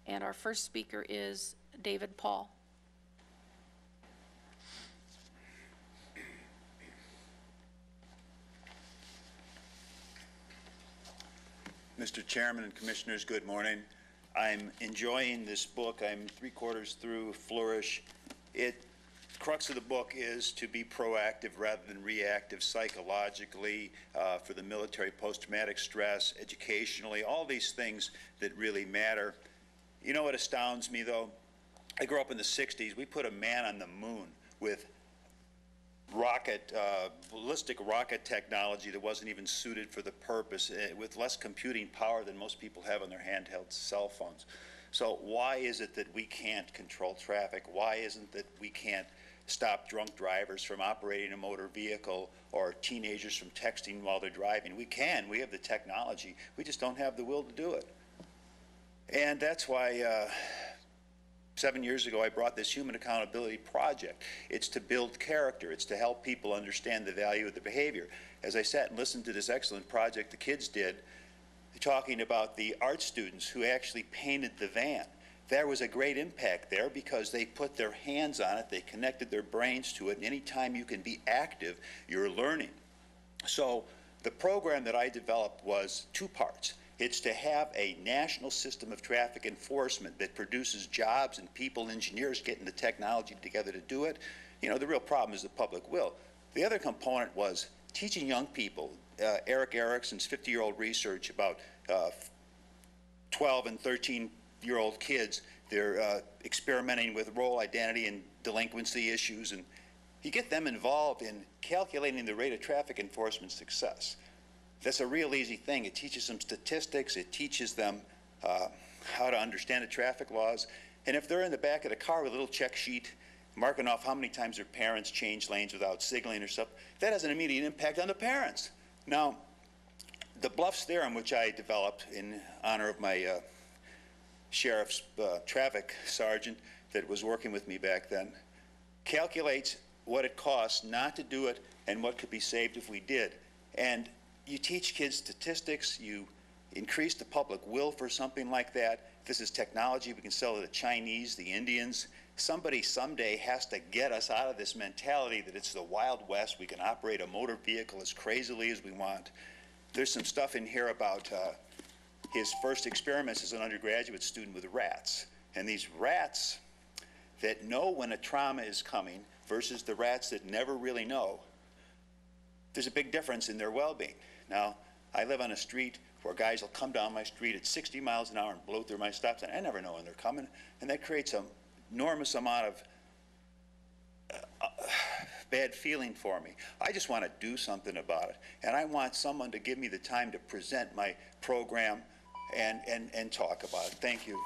And our first speaker is David Paul. Mr. Chairman and Commissioners, good morning. I'm enjoying this book. I'm 3/4 through Flourish. The crux of the book is to be proactive rather than reactive psychologically, for the military, post-traumatic stress, educationally, all these things that really matter. You know what astounds me, though? I grew up in the 60s. We put a man on the moon with ballistic rocket technology that wasn't even suited for the purpose, with less computing power than most people have on their handheld cell phones. So why is it that we can't control traffic? Why isn't that we can't stop drunk drivers from operating a motor vehicle or teenagers from texting while they're driving? We can. We have the technology. We just don't have the will to do it. And that's why 7 years ago, I brought this Human Accountability Project. It's to build character. It's to help people understand the value of the behavior. As I sat and listened to this excellent project the kids did, talking about the art students who actually painted the van. There was a great impact there because they put their hands on it, they connected their brains to it, and anytime you can be active, you're learning. So the program that I developed was 2 parts. It's to have a national system of traffic enforcement that produces jobs and people, engineers getting the technology together to do it. You know, the real problem is the public will. The other component was teaching young people. Eric Erickson's 50-year-old research about 12 and 13-year-old kids, they're experimenting with role identity and delinquency issues, and you get them involved in calculating the rate of traffic enforcement success. That's a real easy thing. It teaches them statistics. It teaches them how to understand the traffic laws. And if they're in the back of the car with a little check sheet marking off how many times their parents changed lanes without signaling or stuff, that has an immediate impact on the parents. Now, the Bluffs theorem, which I developed in honor of my sheriff's traffic sergeant that was working with me back then, calculates what it costs not to do it and what could be saved if we did. And you teach kids statistics, you increase the public will for something like that. This is technology we can sell to the Chinese, the Indians. Somebody someday has to get us out of this mentality that it's the Wild West. We can operate a motor vehicle as crazily as we want. There's some stuff in here about his first experiments as an undergraduate student with rats. And these rats that know when a trauma is coming versus the rats that never really know, there's a big difference in their well-being. Now, I live on a street where guys will come down my street at 60 miles an hour and blow through my stop sign. I never know when they're coming, and that creates an enormous amount of bad feeling for me. I just want to do something about it, and I want someone to give me the time to present my program and talk about it. Thank you.